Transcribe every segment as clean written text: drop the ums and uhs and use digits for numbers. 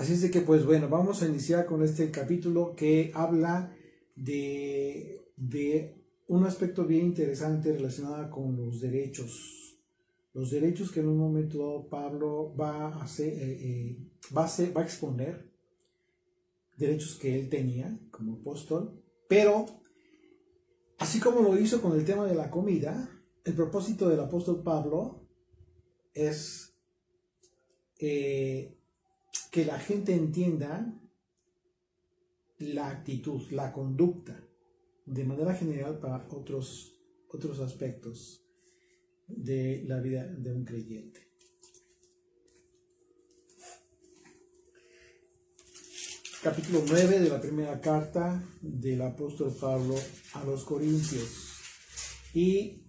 Así es de que, pues bueno, vamos a iniciar con este capítulo que habla de un aspecto bien interesante relacionado con los derechos. Los derechos que en un momento dado Pablo va a exponer, derechos que él tenía como apóstol, pero así como lo hizo con el tema de la comida, el propósito del apóstol Pablo es que la gente entienda la actitud, la conducta, de manera general para otros aspectos de la vida de un creyente. Capítulo 9 de la primera carta del apóstol Pablo a los Corintios. Y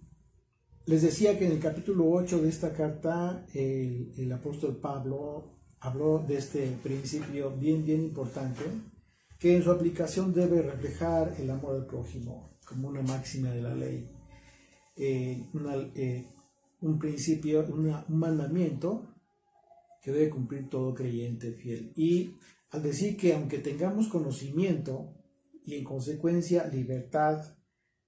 les decía que en el capítulo 8 de esta carta el apóstol Pablo habló de este principio bien importante, que en su aplicación debe reflejar el amor al prójimo como una máxima de la ley, un principio, un mandamiento que debe cumplir todo creyente fiel. Y al decir que aunque tengamos conocimiento y en consecuencia libertad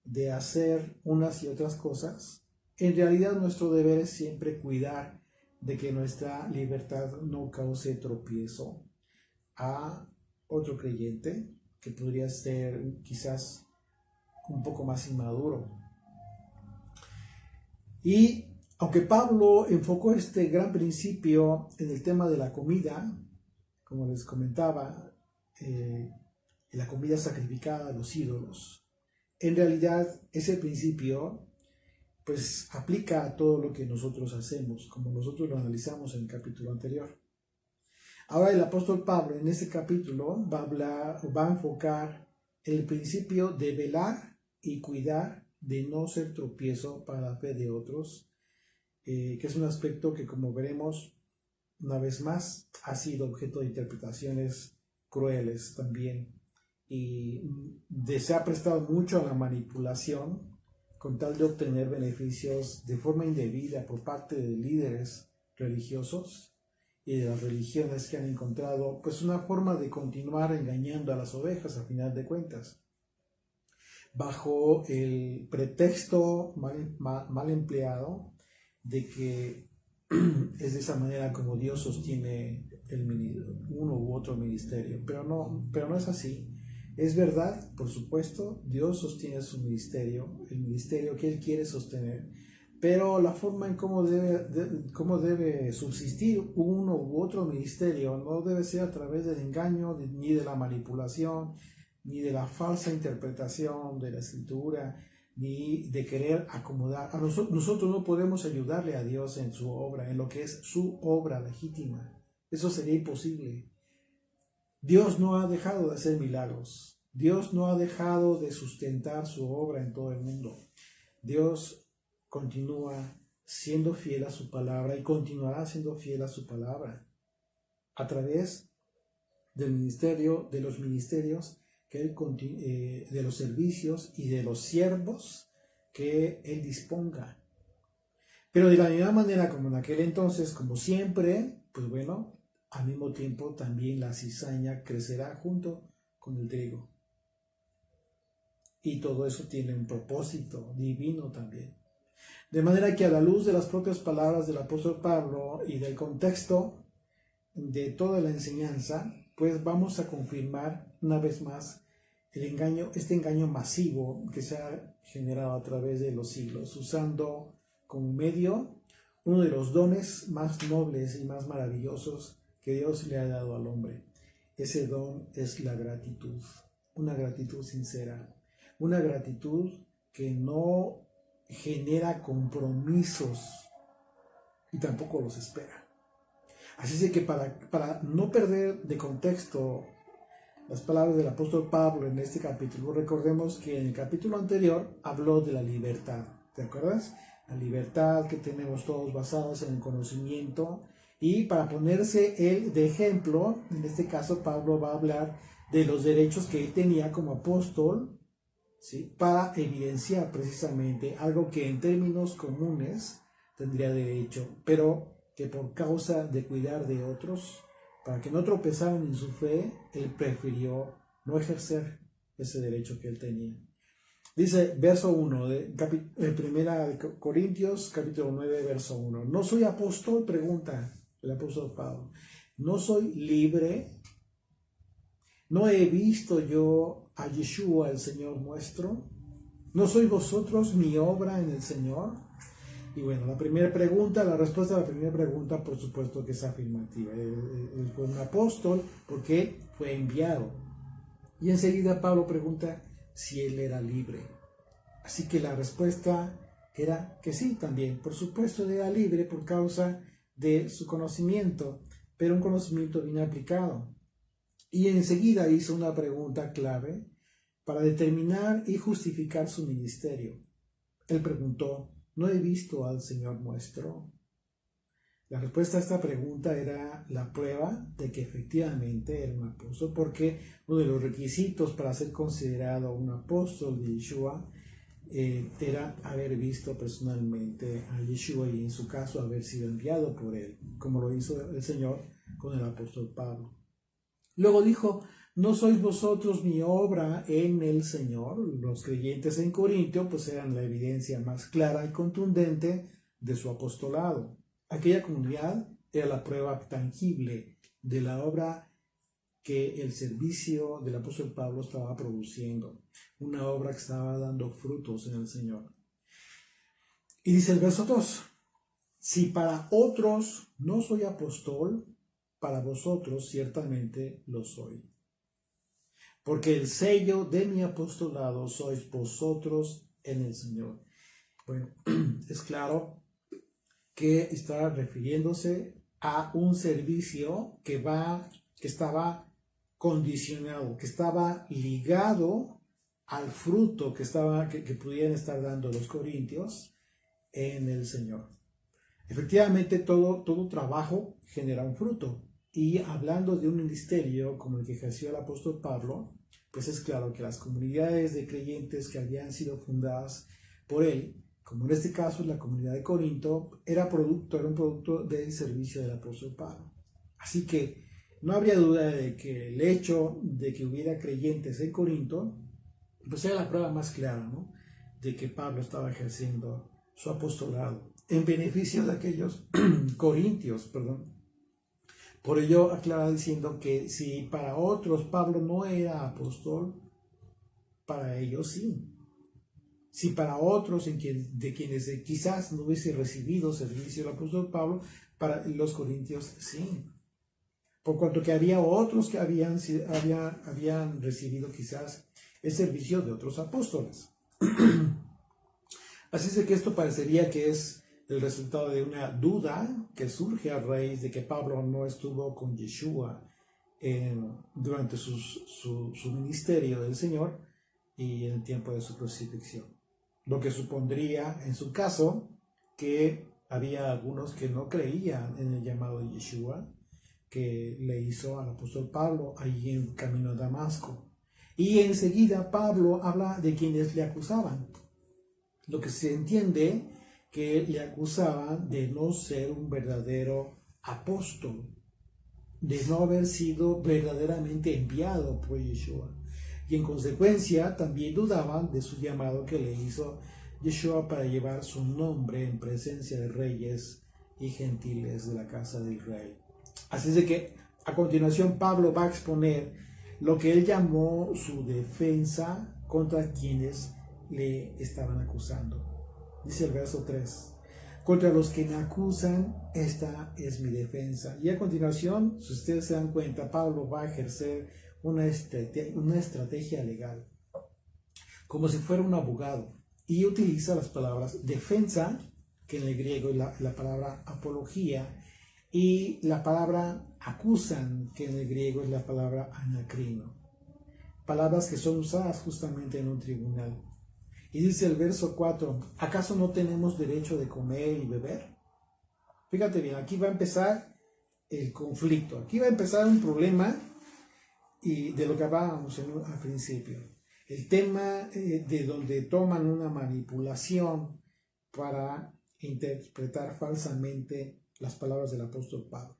de hacer unas y otras cosas, en realidad nuestro deber es siempre cuidar de que nuestra libertad no cause tropiezo a otro creyente que podría ser quizás un poco más inmaduro. Y aunque Pablo enfocó este gran principio en el tema de la comida, como les comentaba, la comida sacrificada a los ídolos, en realidad ese principio pues aplica a todo lo que nosotros hacemos, como nosotros lo analizamos en el capítulo anterior. Ahora el apóstol Pablo en este capítulo va a enfocar el principio de velar y cuidar de no ser tropiezo para la fe de otros, que es un aspecto que, como veremos una vez más, ha sido objeto de interpretaciones crueles también, y se ha prestado mucho a la manipulación con tal de obtener beneficios de forma indebida por parte de líderes religiosos y de las religiones que han encontrado pues una forma de continuar engañando a las ovejas a final de cuentas, bajo el pretexto mal empleado de que es de esa manera como Dios sostiene uno u otro ministerio, pero no es así. Es verdad, por supuesto, Dios sostiene su ministerio, el ministerio que Él quiere sostener, pero la forma en cómo debe subsistir uno u otro ministerio no debe ser a través del engaño, ni de la manipulación, ni de la falsa interpretación de la escritura, ni de querer acomodar. Nosotros no podemos ayudarle a Dios en su obra, en lo que es su obra legítima. Eso sería imposible. Dios no ha dejado de hacer milagros. Dios no ha dejado de sustentar su obra en todo el mundo. Dios continúa siendo fiel a su palabra y continuará siendo fiel a su palabra a través del ministerio, de los ministerios que Él de los servicios y de los siervos que Él disponga. Pero de la misma manera como en aquel entonces, como siempre, pues bueno, al mismo tiempo también la cizaña crecerá junto con el trigo. Y todo eso tiene un propósito divino también. De manera que a la luz de las propias palabras del apóstol Pablo y del contexto de toda la enseñanza, pues vamos a confirmar una vez más este engaño masivo que se ha generado a través de los siglos, usando como medio uno de los dones más nobles y más maravillosos que Dios le ha dado al hombre. Ese don es la gratitud, una gratitud sincera, una gratitud que no genera compromisos y tampoco los espera. Así es que para no perder de contexto las palabras del apóstol Pablo en este capítulo, recordemos que en el capítulo anterior habló de la libertad, ¿te acuerdas? La libertad que tenemos todos basados en el conocimiento, y para ponerse él de ejemplo, en este caso Pablo va a hablar de los derechos que él tenía como apóstol, ¿sí? Para evidenciar precisamente algo que en términos comunes tendría derecho, pero que por causa de cuidar de otros, para que no tropezaran en su fe, él prefirió no ejercer ese derecho que él tenía. Dice verso 1 de Primera de Corintios, capítulo 9, verso 1. No soy apóstol, pregunta el apóstol Pablo. No soy libre. ¿No he visto yo a Yeshua, el Señor nuestro? ¿No sois vosotros mi obra en el Señor? Y bueno, la respuesta a la primera pregunta, por supuesto que es afirmativa. Él fue un apóstol porque fue enviado. Y enseguida Pablo pregunta si él era libre. Así que la respuesta era que sí también. Por supuesto era libre por causa de su conocimiento, pero un conocimiento bien aplicado. Y enseguida hizo una pregunta clave para determinar y justificar su ministerio. Él preguntó, ¿no he visto al Señor nuestro? La respuesta a esta pregunta era la prueba de que efectivamente era un apóstol, porque uno de los requisitos para ser considerado un apóstol de Yeshua era haber visto personalmente a Yeshua y en su caso haber sido enviado por él, como lo hizo el Señor con el apóstol Pablo. Luego dijo, ¿no sois vosotros mi obra en el Señor? Los creyentes en Corintio pues eran la evidencia más clara y contundente de su apostolado. Aquella comunidad era la prueba tangible de la obra que el servicio del apóstol Pablo estaba produciendo, una obra que estaba dando frutos en el Señor. Y dice el verso 2, si para otros no soy apóstol, para vosotros ciertamente lo soy. Porque el sello de mi apostolado sois vosotros en el Señor. Bueno, es claro que está refiriéndose a un servicio que estaba condicionado, que estaba ligado al fruto que pudieran estar dando los corintios en el Señor. Efectivamente, todo trabajo genera un fruto. Y hablando de un ministerio como el que ejerció el apóstol Pablo, pues es claro que las comunidades de creyentes que habían sido fundadas por él, como en este caso la comunidad de Corinto, era un producto del servicio del apóstol Pablo. Así que no habría duda de que el hecho de que hubiera creyentes en Corinto, pues era la prueba más clara, ¿no?, de que Pablo estaba ejerciendo su apostolado en beneficio de aquellos corintios, Por ello aclara diciendo que si para otros Pablo no era apóstol, para ellos sí. Si para otros de quienes quizás no hubiese recibido servicio del apóstol Pablo, para los corintios sí. Por cuanto que había otros que habían recibido quizás el servicio de otros apóstoles. Así es de que esto parecería que es el resultado de una duda que surge a raíz de que Pablo no estuvo con Yeshua durante su ministerio del Señor y en el tiempo de su crucifixión. Lo que supondría, en su caso, que había algunos que no creían en el llamado de Yeshua que le hizo al apóstol Pablo allí en camino a Damasco. Y enseguida Pablo habla de quienes le acusaban. Lo que se entiende que le acusaban de no ser un verdadero apóstol, de no haber sido verdaderamente enviado por Yeshua. Y en consecuencia también dudaban de su llamado que le hizo Yeshua para llevar su nombre en presencia de reyes y gentiles de la casa de Israel. Así es de que a continuación Pablo va a exponer lo que él llamó su defensa contra quienes le estaban acusando. Dice el verso 3, contra los que me acusan, esta es mi defensa. Y a continuación, si ustedes se dan cuenta, Pablo va a ejercer una estrategia legal, como si fuera un abogado, y utiliza las palabras defensa, que en el griego es la palabra apología, y la palabra acusan, que en el griego es la palabra anacrino. Palabras que son usadas justamente en un tribunal. Y dice el verso 4, ¿acaso no tenemos derecho de comer y beber? Fíjate bien, aquí va a empezar el conflicto, aquí va a empezar un problema y de lo que hablábamos al principio. El tema de donde toman una manipulación para interpretar falsamente las palabras del apóstol Pablo.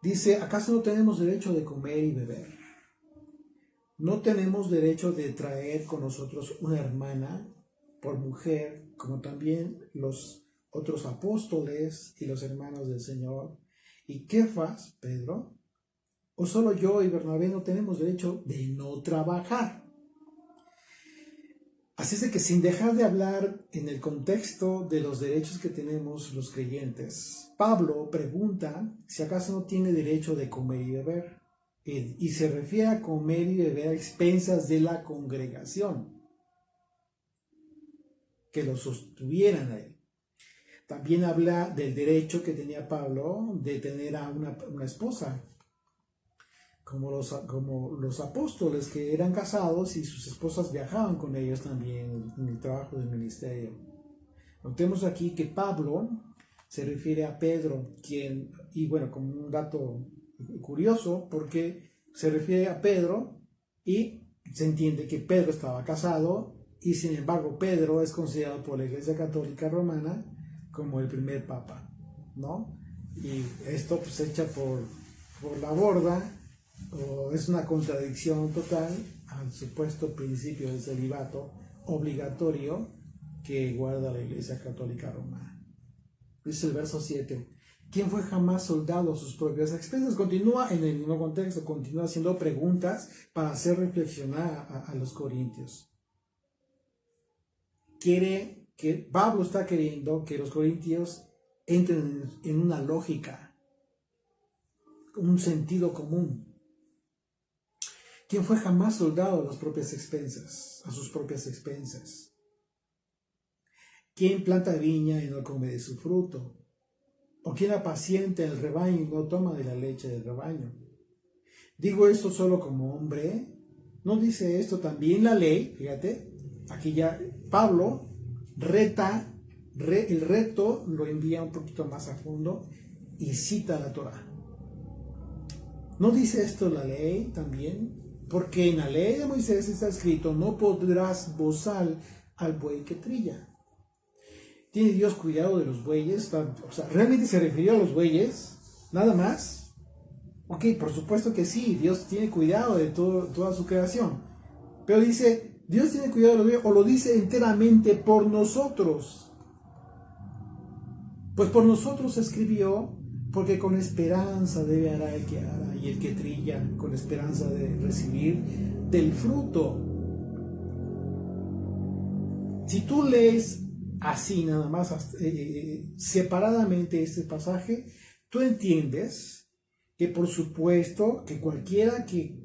Dice, ¿acaso no tenemos derecho de comer y beber? ¿No tenemos derecho de traer con nosotros una hermana por mujer, como también los otros apóstoles y los hermanos del Señor? ¿Y Kefas, Pedro? ¿O solo yo y Bernabé no tenemos derecho de no trabajar? Así es de que sin dejar de hablar en el contexto de los derechos que tenemos los creyentes, Pablo pregunta si acaso no tiene derecho de comer y beber. Y se refiere a comer y beber a expensas de la congregación, que lo sostuvieran a él. También habla del derecho que tenía Pablo de tener a una esposa, como los apóstoles que eran casados y sus esposas viajaban con ellos también en el trabajo del ministerio. Notemos aquí que Pablo se refiere a Pedro, quien, y bueno, como un dato curioso, porque se refiere a Pedro y se entiende que Pedro estaba casado y sin embargo Pedro es considerado por la Iglesia Católica Romana como el primer papa, ¿no? Y esto pues se echa por la borda, o es una contradicción total al supuesto principio del celibato obligatorio que guarda la Iglesia Católica Romana. Dice el verso 7. ¿Quién fue jamás soldado a sus propias expensas? Continúa en el mismo contexto, continúa haciendo preguntas para hacer reflexionar a los corintios. Pablo está queriendo que los corintios entren en una lógica, un sentido común. ¿Quién fue jamás soldado a sus propias expensas? ¿Quién planta viña y no come de su fruto? ¿O quién apacienta el rebaño y no toma de la leche del rebaño? ¿Digo esto solo como hombre? ¿No dice esto también la ley? Fíjate, aquí ya Pablo el reto lo envía un poquito más a fondo y cita la Torá. ¿No dice esto la ley también? Porque en la ley de Moisés está escrito, no podrás bozar al buey que trilla. ¿Tiene Dios cuidado de los bueyes? O sea, ¿realmente se refirió a los bueyes? ¿Nada más? Ok, por supuesto que sí, Dios tiene cuidado de toda su creación. Pero dice, Dios tiene cuidado de los bueyes, o lo dice enteramente por nosotros. Pues por nosotros se escribió, porque con esperanza debe arar el que ara, y el que trilla con esperanza de recibir del fruto. Si tú lees así nada más, separadamente este pasaje, tú entiendes que por supuesto que cualquiera que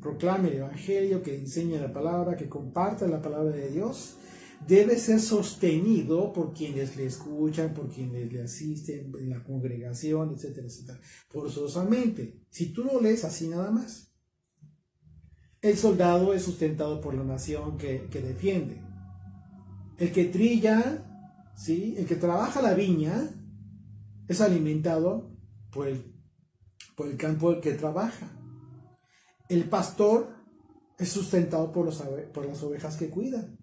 proclame el Evangelio, que enseñe la palabra, que comparta la palabra de Dios, debe ser sostenido por quienes le escuchan, por quienes le asisten en la congregación, etcétera, etcétera. Forzosamente, si tú lo lees así nada más, el soldado es sustentado por la nación que defiende. El que trilla, ¿sí? El que trabaja la viña, es alimentado por el campo que trabaja. El pastor es sustentado por las ovejas que cuida.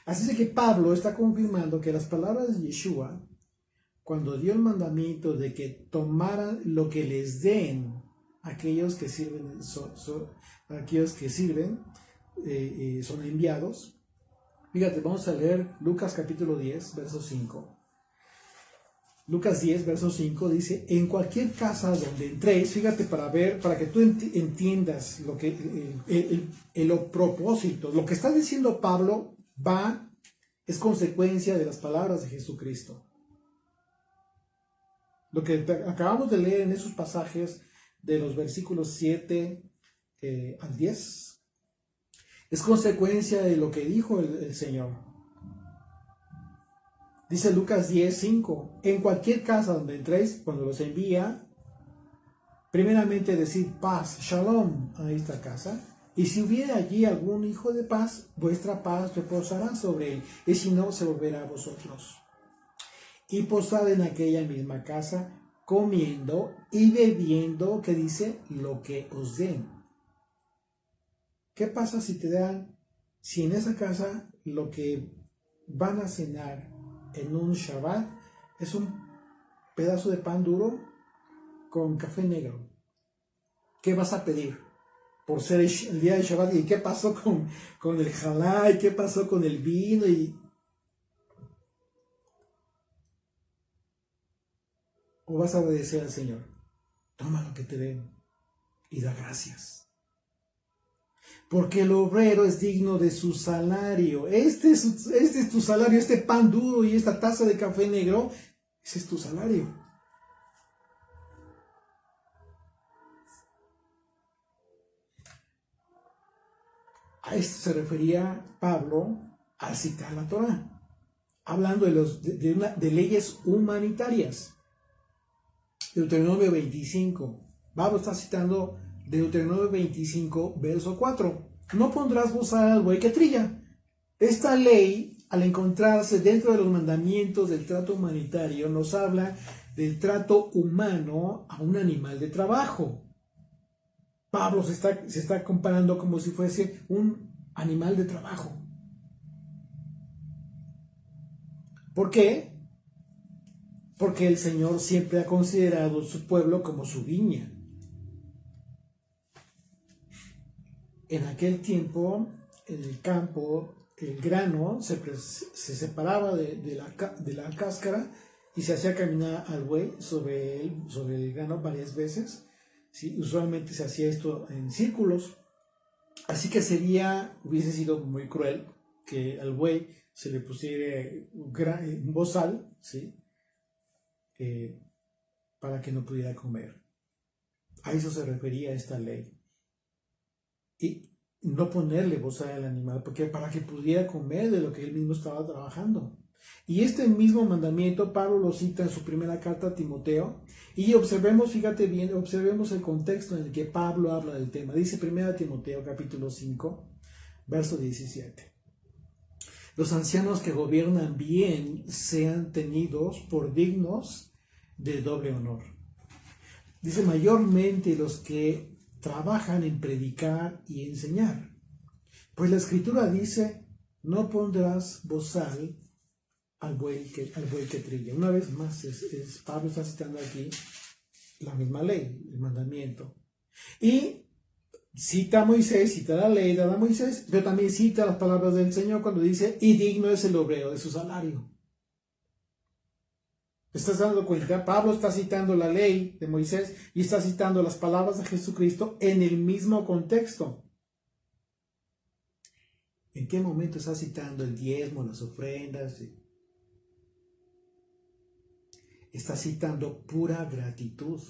Así es que Pablo está confirmando que las palabras de Yeshua, cuando dio el mandamiento de que tomaran lo que les den aquellos que sirven, son enviados. Fíjate, vamos a leer Lucas capítulo 10, verso 5. Lucas 10, verso 5 dice, en cualquier casa donde entréis, fíjate para que tú entiendas el propósito. Lo que está diciendo Pablo es consecuencia de las palabras de Jesucristo. Lo que acabamos de leer en esos pasajes de los versículos 7 al 10 es consecuencia de lo que dijo el Señor. Dice Lucas 10, 5, en cualquier casa donde entréis, cuando los envía, primeramente decid paz, shalom a esta casa, y si hubiera allí algún hijo de paz, vuestra paz reposará sobre él, y si no, se volverá a vosotros. Y posad en aquella misma casa, comiendo y bebiendo, que dice, lo que os den. ¿Qué pasa si en esa casa lo que van a cenar en un Shabbat es un pedazo de pan duro con café negro? ¿Qué vas a pedir? Por ser el día de Shabbat. ¿Y qué pasó con el jalá? ¿Y qué pasó con el vino? ¿O vas a obedecer al Señor? Toma lo que te den y da gracias. Porque el obrero es digno de su salario. Este es tu salario, este pan duro y esta taza de café negro, ese es tu salario. A esto se refería Pablo al citar la Torá, hablando de leyes humanitarias. Deuteronomio 25. Pablo está citando Deuteronomio 25, verso 4. No pondrás bozal al buey que trilla. Esta ley, al encontrarse dentro de los mandamientos del trato humanitario, nos habla del trato humano a un animal de trabajo. Pablo se está comparando como si fuese un animal de trabajo. ¿Por qué? Porque el Señor siempre ha considerado su pueblo como su viña. En aquel tiempo, en el campo, el grano se separaba de la cáscara y se hacía caminar al buey sobre el grano varias veces. ¿Sí? Usualmente se hacía esto en círculos. Así que hubiese sido muy cruel que al buey se le pusiera un bozal, ¿sí? Para que no pudiera comer. A eso se refería esta ley. Y no ponerle bozal al animal, porque para que pudiera comer de lo que él mismo estaba trabajando. Y este mismo mandamiento Pablo lo cita en su primera carta a Timoteo. Y observemos, fíjate bien, observemos el contexto en el que Pablo habla del tema. Dice 1 Timoteo capítulo 5, verso 17. Los ancianos que gobiernan bien sean tenidos por dignos de doble honor. Dice mayormente los que trabajan en predicar y enseñar. Pues la escritura dice, no pondrás bozal al buey que trilla. Una vez más, Pablo está citando aquí la misma ley, el mandamiento. Y cita a Moisés, cita la ley dada a Moisés, pero también cita las palabras del Señor cuando dice, y digno es el obrero de su salario. ¿Te estás dando cuenta? Pablo está citando la ley de Moisés y está citando las palabras de Jesucristo en el mismo contexto. ¿En qué momento está citando el diezmo, las ofrendas? Está citando pura gratitud.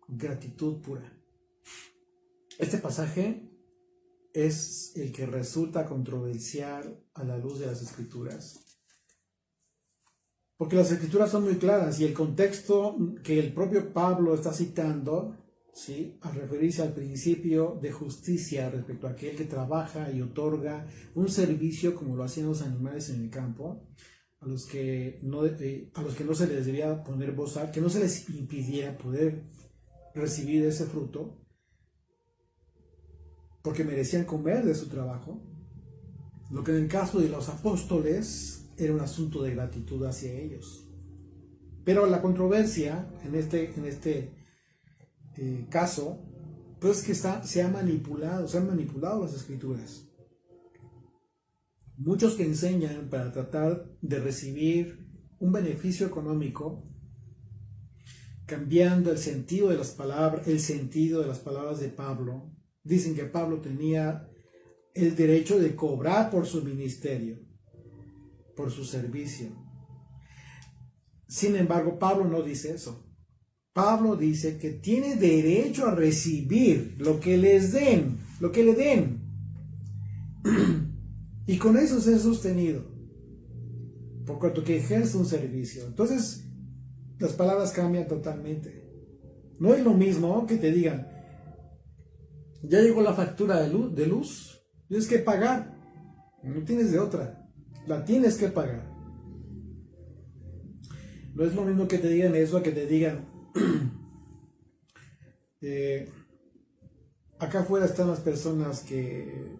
Gratitud pura. Este pasaje es el que resulta controversial a la luz de las Escrituras. Porque las Escrituras son muy claras y el contexto que el propio Pablo está citando, ¿sí?, al referirse al principio de justicia respecto a aquel que trabaja y otorga un servicio como lo hacían los animales en el campo, a los que no se les debía poner bozal, que no se les impidiera poder recibir ese fruto, porque merecían comer de su trabajo. Lo que en el caso de los apóstoles era un asunto de gratitud hacia ellos. Pero la controversia en este caso, pues que se han manipulado las Escrituras. Muchos que enseñan para tratar de recibir un beneficio económico, cambiando el sentido de las palabras de Pablo, dicen que Pablo tenía el derecho de cobrar por su ministerio, por su servicio. Sin embargo, Pablo no dice eso. Pablo dice que tiene derecho a recibir lo que le den. Y con eso se ha sostenido, por cuanto que ejerce un servicio. Entonces, las palabras cambian totalmente. No es lo mismo que te digan, ya llegó la factura de luz, tienes que pagar. No tienes de otra, la tienes que pagar. No es lo mismo que te digan eso a que te digan, acá afuera están las personas que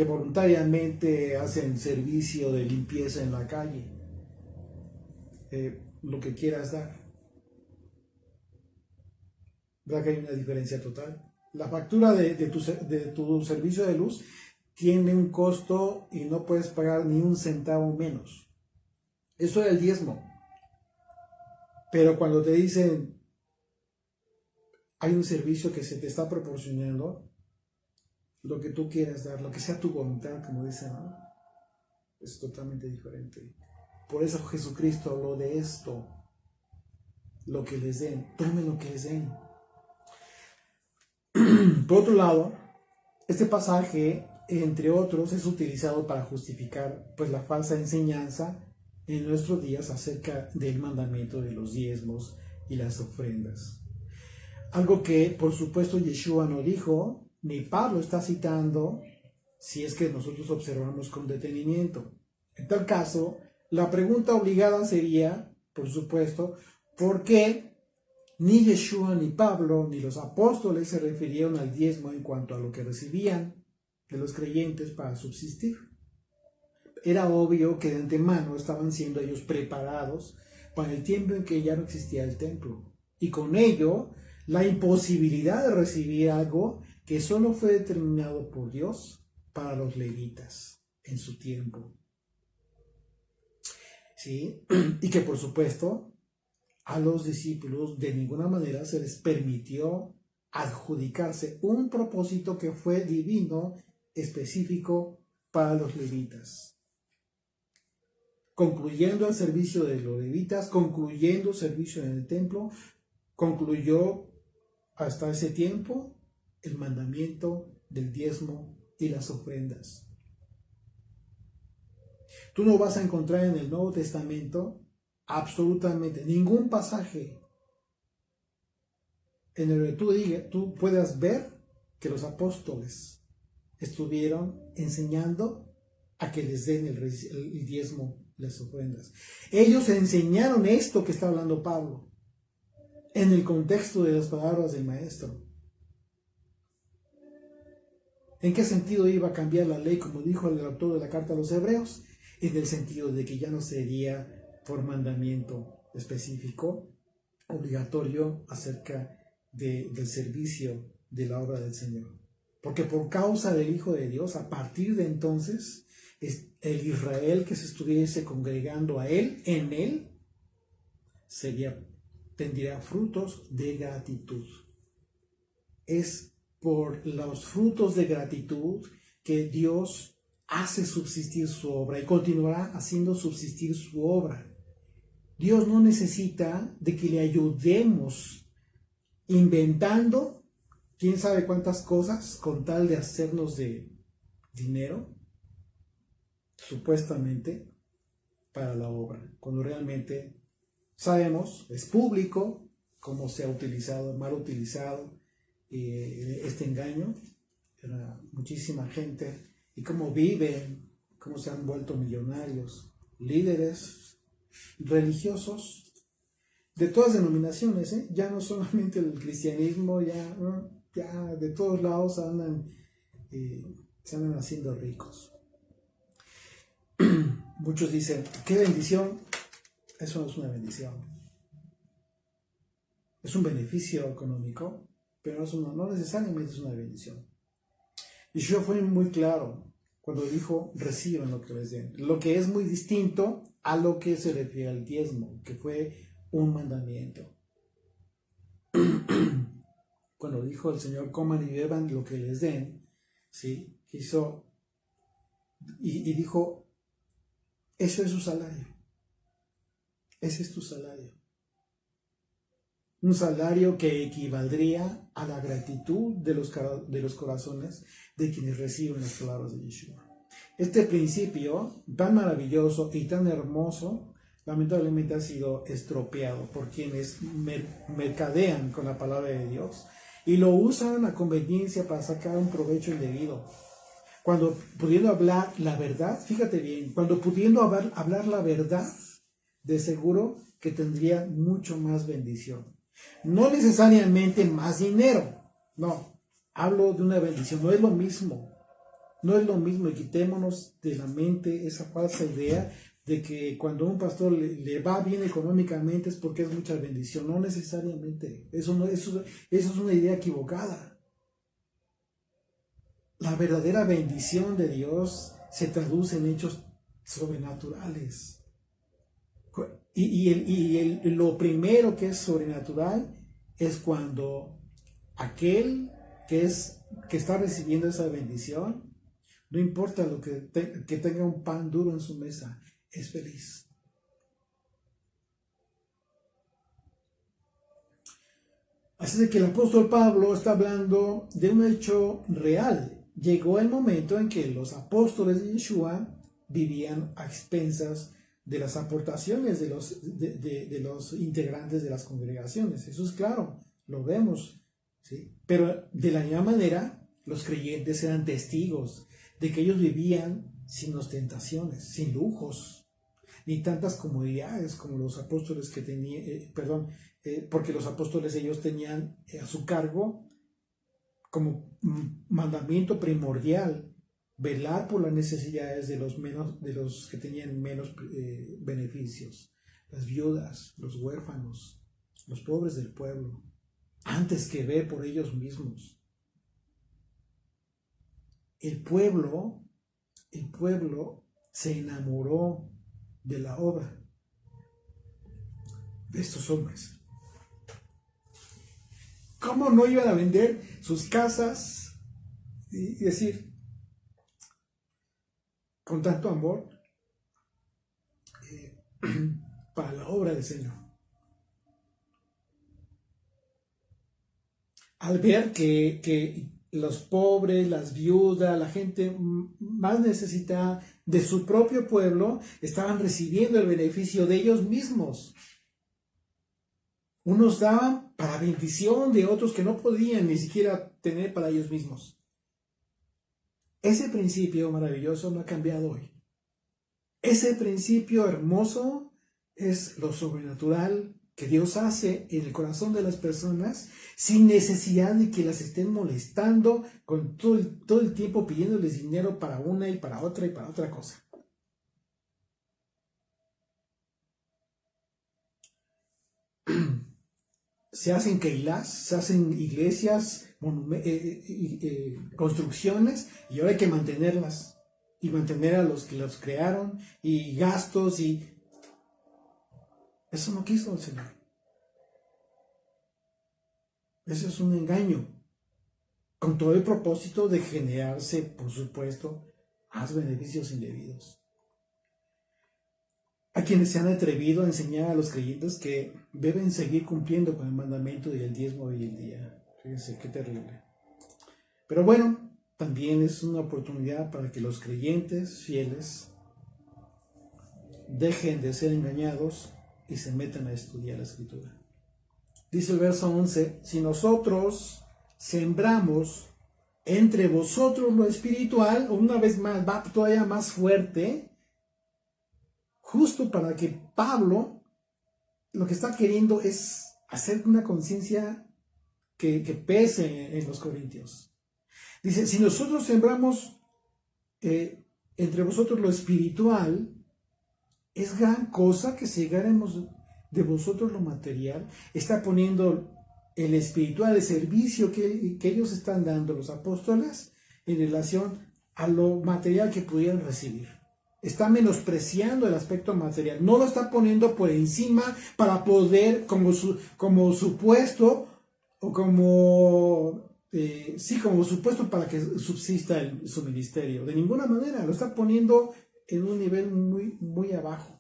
voluntariamente hacen servicio de limpieza en la calle, lo que quieras dar. ¿Verdad que hay una diferencia total? La factura de tu servicio de luz tiene un costo y no puedes pagar ni un centavo menos. Eso es el diezmo. Pero cuando te dicen, hay un servicio que se te está proporcionando, lo que tú quieras dar, lo que sea tu voluntad, como dicen, ¿no? Es totalmente diferente. Por eso Jesucristo habló de esto, lo que les den, tomen lo que les den. Por otro lado, este pasaje, entre otros, es utilizado para justificar pues la falsa enseñanza en nuestros días acerca del mandamiento de los diezmos y las ofrendas. Algo que, por supuesto, Yeshua no dijo, ni Pablo está citando, si es que nosotros observamos con detenimiento. En tal caso, la pregunta obligada sería, por supuesto, ¿por qué ni Yeshua, ni Pablo, ni los apóstoles se refirieron al diezmo en cuanto a lo que recibían de los creyentes para subsistir? Era obvio que de antemano estaban siendo ellos preparados para el tiempo en que ya no existía el templo, y con ello la imposibilidad de recibir algo que solo fue determinado por Dios para los levitas en su tiempo. ¿Sí? Y que por supuesto a los discípulos de ninguna manera se les permitió adjudicarse un propósito que fue divino, específico para los levitas. Concluyendo el servicio de los levitas, concluyendo el servicio en el templo, concluyó hasta ese tiempo el mandamiento del diezmo y las ofrendas. Tú no vas a encontrar en el Nuevo Testamento absolutamente ningún pasaje en el que tú puedas ver que los apóstoles estuvieron enseñando a que les den el diezmo y las ofrendas. Ellos enseñaron esto que está hablando Pablo en el contexto de las palabras del maestro. ¿En qué sentido iba a cambiar la ley, como dijo el autor de la carta a los Hebreos? En el sentido de que ya no sería por mandamiento específico, obligatorio acerca del servicio de la obra del Señor. Porque por causa del Hijo de Dios, a partir de entonces, el Israel que se estuviese congregando a Él, en Él, tendría frutos de gratitud. Es por los frutos de gratitud que Dios hace subsistir su obra y continuará haciendo subsistir su obra. Dios no necesita de que le ayudemos inventando quién sabe cuántas cosas con tal de hacernos de dinero, supuestamente, para la obra, cuando realmente sabemos, es público, cómo se ha utilizado, mal utilizado este engaño, muchísima gente, y cómo viven, cómo se han vuelto millonarios, líderes religiosos de todas denominaciones, ya no solamente el cristianismo, ya de todos lados se andan haciendo ricos. Muchos dicen, qué bendición. Eso no es una bendición. Es un beneficio económico, pero no necesariamente es una bendición. Y yo fui muy claro cuando dijo, reciban lo que les den. Lo que es muy distinto a lo que se refiere al diezmo, que fue un mandamiento. Cuando dijo el Señor, coman y beban lo que les den, ¿sí? Y dijo, eso es su salario. Ese es tu salario. Un salario que equivaldría a la gratitud de los corazones de quienes reciben las palabras de Yeshua. Este principio tan maravilloso y tan hermoso, lamentablemente ha sido estropeado por quienes mercadean con la palabra de Dios y lo usan a conveniencia para sacar un provecho indebido. Cuando pudiendo hablar la verdad, fíjate bien, cuando pudiendo hablar la verdad, de seguro que tendría mucho más bendición. No necesariamente más dinero, no, hablo de una bendición, no es lo mismo, y quitémonos de la mente esa falsa idea de que cuando a un pastor le va bien económicamente es porque es mucha bendición. No necesariamente. Eso es una idea equivocada. La verdadera bendición de Dios se traduce en hechos sobrenaturales. Lo primero que es sobrenatural es cuando aquel que está recibiendo esa bendición, no importa lo que tenga un pan duro en su mesa, es feliz. Así de que el apóstol Pablo está hablando de un hecho real. Llegó el momento en que los apóstoles de Yeshua vivían a expensas de las aportaciones de los integrantes de las congregaciones. Eso es claro, lo vemos, ¿sí? Pero de la misma manera, los creyentes eran testigos de que ellos vivían sin ostentaciones, sin lujos, ni tantas comodidades como los apóstoles que tenían, porque los apóstoles ellos tenían a su cargo como mandamiento primordial velar por las necesidades de los que tenían menos beneficios, las viudas, los huérfanos, los pobres del pueblo, antes que ver por ellos mismos. El pueblo se enamoró de la obra de estos hombres. ¿Cómo no iban a vender sus casas y decir, con tanto amor, para la obra del Señor? Al ver que los pobres, las viudas, la gente más necesitada de su propio pueblo estaban recibiendo el beneficio de ellos mismos. Unos daban para bendición de otros que no podían ni siquiera tener para ellos mismos. Ese principio maravilloso no ha cambiado hoy. Ese principio hermoso es lo sobrenatural que Dios hace en el corazón de las personas sin necesidad de que las estén molestando con todo el tiempo pidiéndoles dinero para una y para otra cosa. Se hacen keilas, se hacen iglesias, construcciones, y ahora hay que mantenerlas y mantener a los que los crearon y gastos, y eso no quiso el Señor. Eso es un engaño, con todo el propósito de generarse, por supuesto, más beneficios indebidos. A quienes se han atrevido a enseñar a los creyentes que deben seguir cumpliendo con el mandamiento del diezmo hoy en día. Fíjense qué terrible. Pero bueno, también es una oportunidad para que los creyentes fieles dejen de ser engañados y se metan a estudiar la Escritura. Dice el verso 11, si nosotros sembramos entre vosotros lo espiritual, una vez más va todavía más fuerte, justo para que Pablo lo que está queriendo es hacer una conciencia que pese en los corintios. Dice, si nosotros sembramos entre vosotros lo espiritual, es gran cosa que segaremos de vosotros lo material. Está poniendo el espiritual, el servicio que ellos están dando los apóstoles en relación a lo material que pudieran recibir. Está menospreciando el aspecto material, no lo está poniendo por encima para poder, como supuesto, o como supuesto para que subsista su ministerio. De ninguna manera, lo está poniendo en un nivel muy, muy abajo,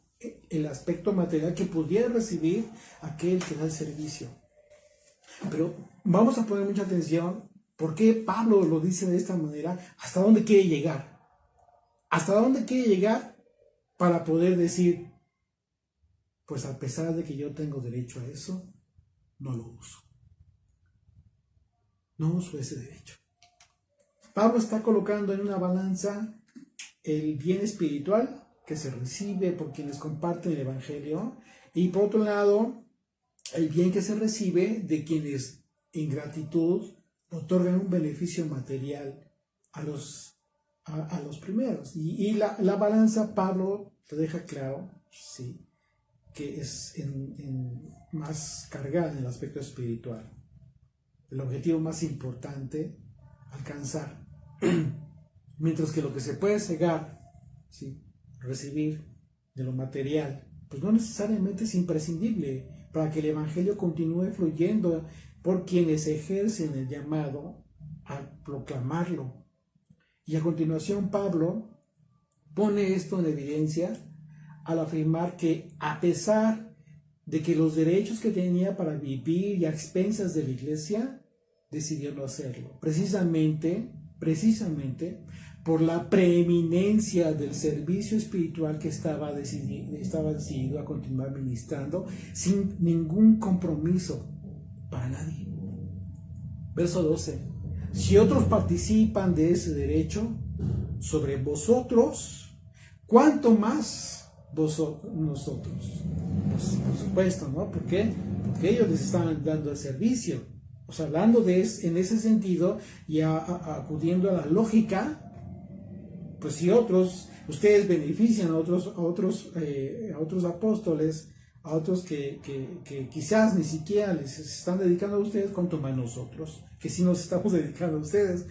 el aspecto material que pudiera recibir aquel que da el servicio. Pero vamos a poner mucha atención, ¿por qué Pablo lo dice de esta manera? ¿Hasta dónde quiere llegar? ¿Hasta dónde quiere llegar para poder decir, pues a pesar de que yo tengo derecho a eso, no lo uso? No uso ese derecho. Pablo está colocando en una balanza el bien espiritual que se recibe por quienes comparten el Evangelio y por otro lado, el bien que se recibe de quienes en gratitud otorgan un beneficio material a los primeros. Y la balanza Pablo lo deja claro, sí, que es más cargada en el aspecto espiritual. El objetivo más importante, alcanzar. Mientras que lo que se puede cegar, ¿sí?, recibir de lo material, pues no necesariamente es imprescindible para que el Evangelio continúe fluyendo por quienes ejercen el llamado a proclamarlo. Y a continuación Pablo pone esto en evidencia al afirmar que a pesar de que los derechos que tenía para vivir y a expensas de la iglesia, decidió no hacerlo. Precisamente por la preeminencia del servicio espiritual que estaba decidido a continuar ministrando sin ningún compromiso para nadie. Verso 12. Si otros participan de ese derecho sobre vosotros, ¿cuánto más nosotros? Pues, por supuesto, ¿no? ¿Por qué? Porque ellos les estaban dando el servicio. O sea, hablando en ese sentido y acudiendo a la lógica, pues si ustedes benefician a otros apóstoles, a otros que quizás ni siquiera les están dedicando a ustedes, cuanto más nosotros, que sí nos estamos dedicando a ustedes.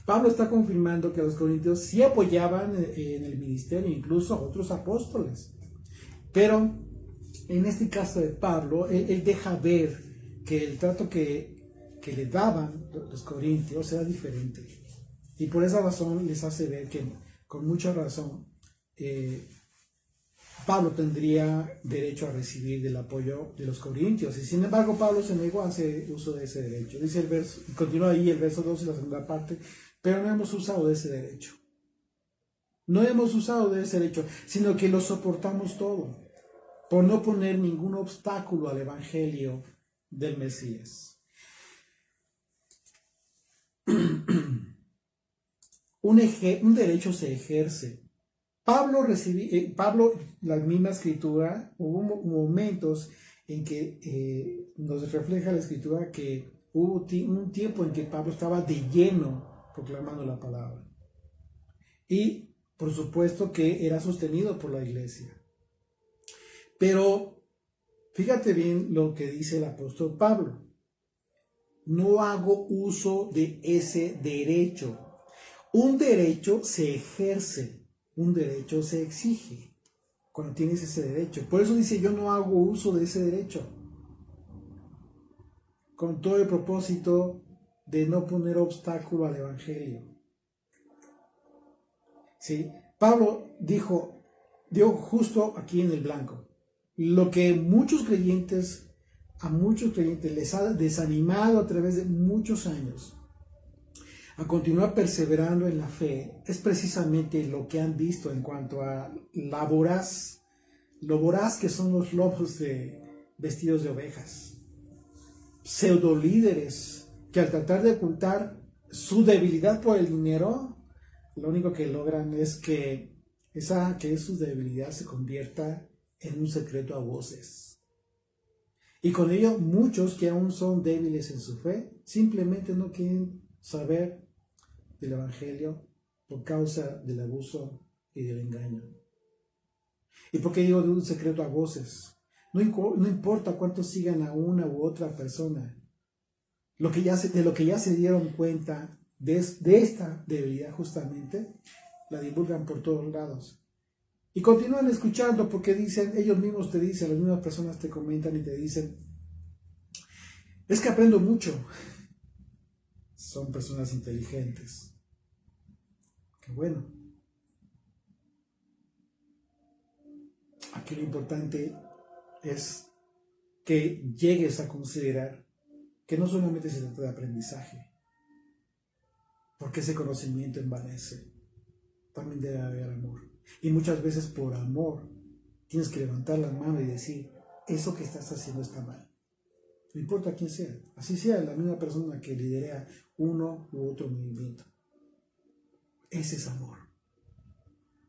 Pablo está confirmando que los corintios sí apoyaban en el ministerio, incluso a otros apóstoles. Pero en este caso de Pablo, él deja ver que el trato que le daban los corintios era diferente. Y por esa razón les hace ver que, con mucha razón, Pablo tendría derecho a recibir del apoyo de los corintios. Y sin embargo, Pablo se negó a hacer uso de ese derecho. Dice el verso, continúa ahí el verso 12, la segunda parte, pero no hemos usado de ese derecho. No hemos usado de ese derecho, sino que lo soportamos todo, por no poner ningún obstáculo al evangelio del Mesías. Un derecho se ejerce. Pablo, la misma escritura, hubo momentos en que nos refleja la escritura que hubo un tiempo en que Pablo estaba de lleno proclamando la palabra. Y por supuesto que era sostenido por la iglesia. Pero fíjate bien lo que dice el apóstol Pablo. No hago uso de ese derecho. Un derecho se ejerce, un derecho se exige cuando tienes ese derecho. Por eso dice, yo no hago uso de ese derecho, con todo el propósito de no poner obstáculo al evangelio. ¿Sí? Pablo dio justo aquí en el blanco, lo que a muchos creyentes les ha desanimado a través de muchos años a continuar perseverando en la fe, es precisamente lo que han visto en cuanto a lo voraz que son los lobos vestidos de ovejas, pseudolíderes que al tratar de ocultar su debilidad por el dinero, lo único que logran es que su debilidad se convierta en un secreto a voces. Y con ello muchos que aún son débiles en su fe simplemente no quieren saber del evangelio por causa del abuso y del engaño. ¿Y por qué digo de un secreto a voces? No importa cuántos sigan a una u otra persona, de lo que ya se dieron cuenta de esta debilidad justamente, la divulgan por todos lados. Y continúan escuchando porque ellos mismos te dicen, las mismas personas te comentan y te dicen, es que aprendo mucho. Son personas inteligentes. Qué bueno. Aquí lo importante es que llegues a considerar que no solamente se trata de aprendizaje, porque ese conocimiento envanece. También debe haber amor. Y muchas veces por amor tienes que levantar la mano y decir, eso que estás haciendo está mal. No importa quién sea, así sea la misma persona que lidera uno u otro movimiento. Ese es amor.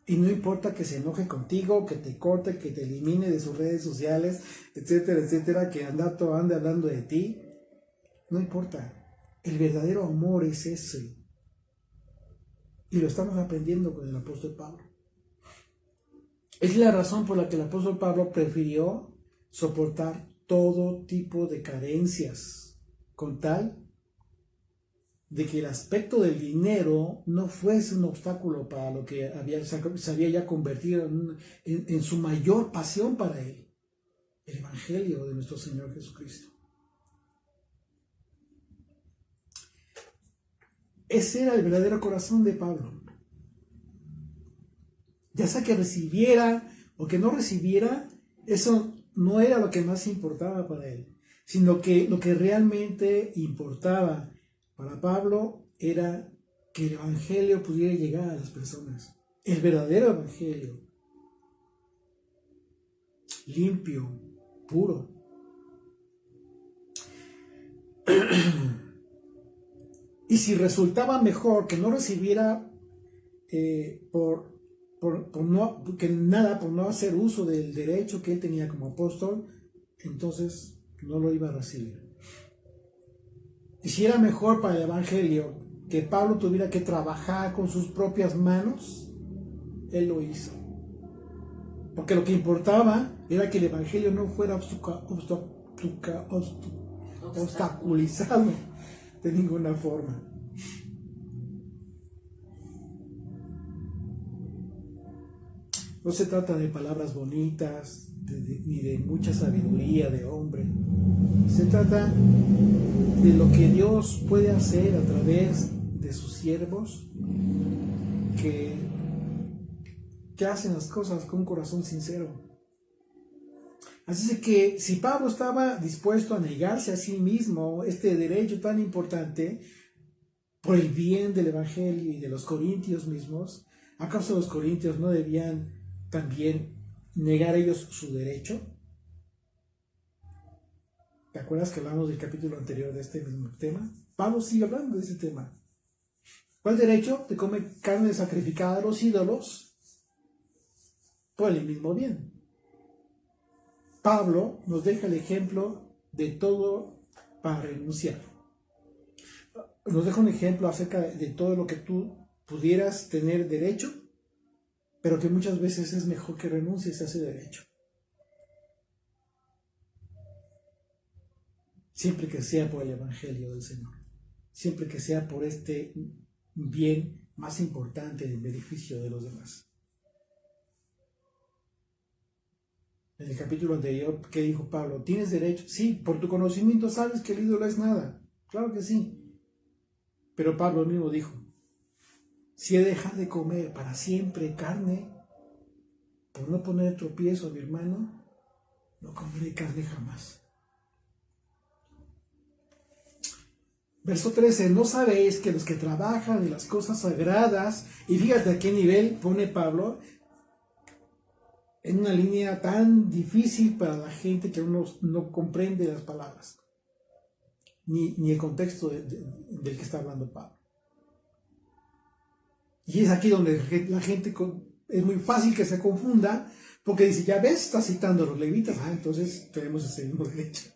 Y no importa que se enoje contigo, que te corte, que te elimine de sus redes sociales, etcétera, etcétera, que ande hablando de ti. No importa. El verdadero amor es ese. Y lo estamos aprendiendo con el apóstol Pablo. Es la razón por la que el apóstol Pablo prefirió soportar todo tipo de carencias, con tal de que el aspecto del dinero no fuese un obstáculo para lo que se había ya convertido en su mayor pasión para él, el Evangelio de nuestro Señor Jesucristo. Ese era el verdadero corazón de Pablo. Ya sea que recibiera o que no recibiera, eso no era lo que más importaba para él, sino que lo que realmente importaba para Pablo era que el Evangelio pudiera llegar a las personas. El verdadero Evangelio, limpio, puro. Y si resultaba mejor que no recibiera por no hacer uso del derecho que él tenía como apóstol, entonces no lo iba a recibir. Y si era mejor para el Evangelio que Pablo tuviera que trabajar con sus propias manos, él lo hizo. Porque lo que importaba era que el Evangelio no fuera obstaculizado de ninguna forma. No se trata de palabras bonitas, ni de mucha sabiduría de hombre. Se trata de lo que Dios puede hacer a través de sus siervos que hacen las cosas con un corazón sincero. Así que si Pablo estaba dispuesto a negarse a sí mismo este derecho tan importante por el bien del Evangelio y de los corintios mismos, ¿acaso los corintios no debían también negar ellos su derecho? ¿Te acuerdas que hablamos del capítulo anterior de este mismo tema? Pablo sigue hablando de ese tema. ¿Cuál derecho? De comer carne sacrificada a los ídolos por el mismo bien. Pablo nos deja el ejemplo de todo para renunciar. Nos deja un ejemplo acerca de todo lo que tú pudieras tener derecho, pero que muchas veces es mejor que renuncies a ese derecho. Siempre que sea por el Evangelio del Señor. Siempre que sea por este bien más importante en beneficio de los demás. En el capítulo anterior, ¿qué dijo Pablo? ¿Tienes derecho? Sí, por tu conocimiento sabes que el ídolo es nada. Claro que sí. Pero Pablo mismo dijo, si he de dejar de comer para siempre carne, por no poner tropiezo a mi hermano, no comeré carne jamás. Verso 13, ¿no sabéis que los que trabajan en las cosas sagradas, y fíjate a qué nivel pone Pablo, en una línea tan difícil para la gente que uno no comprende las palabras, ni el contexto del que está hablando Pablo. Y es aquí donde la gente es muy fácil que se confunda, porque dice, ya ves, está citando a los levitas, entonces tenemos ese mismo derecho.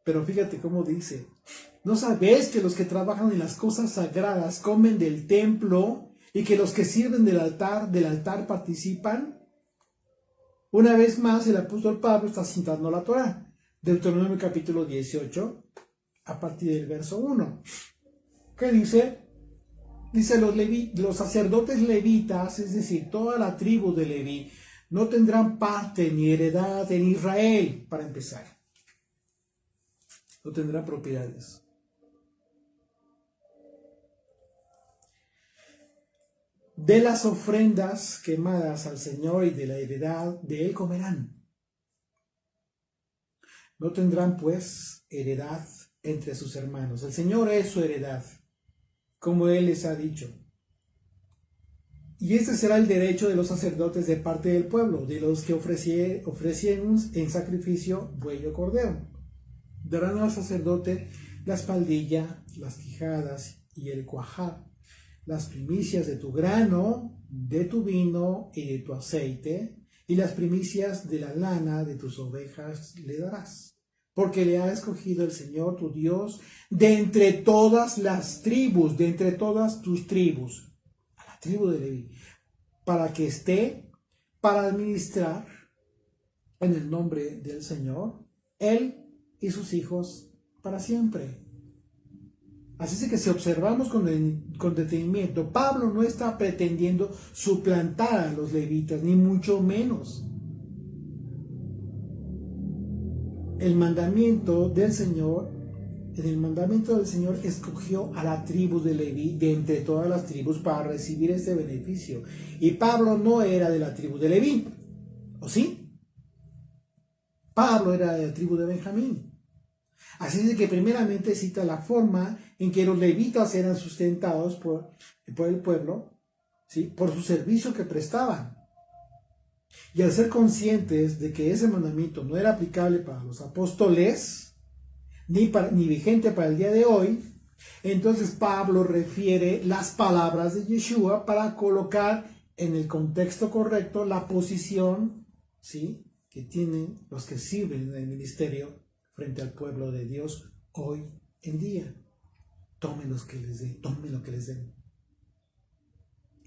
Pero fíjate cómo dice, ¿no sabéis que los que trabajan en las cosas sagradas comen del templo y que los que sirven del altar participan? Una vez más, el apóstol Pablo está citando la Torá, Deuteronomio capítulo 18, a partir del verso 1. ¿Qué dice? Dice, los sacerdotes levitas, es decir, toda la tribu de Leví, no tendrán parte ni heredad en Israel, para empezar. No tendrán propiedades. De las ofrendas quemadas al Señor y de la heredad de él comerán. No tendrán pues heredad entre sus hermanos. El Señor es su heredad, como él les ha dicho. Y este será el derecho de los sacerdotes de parte del pueblo, de los que ofrecieron en sacrificio buey o cordero. Darán al sacerdote la espaldilla, las quijadas y el cuajar, las primicias de tu grano, de tu vino y de tu aceite, y las primicias de la lana de tus ovejas le darás, porque le ha escogido el Señor tu Dios de entre todas las tribus, de entre todas tus tribus, a la tribu de Leví, para que esté para administrar en el nombre del Señor, él y sus hijos para siempre. Así es que si observamos con detenimiento, Pablo no está pretendiendo suplantar a los levitas, ni mucho menos. El mandamiento del Señor, en el mandamiento del Señor escogió a la tribu de Leví de entre todas las tribus para recibir este beneficio. Y Pablo no era de la tribu de Leví, ¿o sí? Pablo era de la tribu de Benjamín. Así es que primeramente cita la forma en que los levitas eran sustentados por el pueblo, ¿sí?, por su servicio que prestaban. Y al ser conscientes de que ese mandamiento no era aplicable para los apóstoles, ni vigente para el día de hoy, entonces Pablo refiere las palabras de Yeshua para colocar en el contexto correcto la posición, ¿sí?, que tienen los que sirven en el ministerio frente al pueblo de Dios hoy en día. Tomen lo que les den.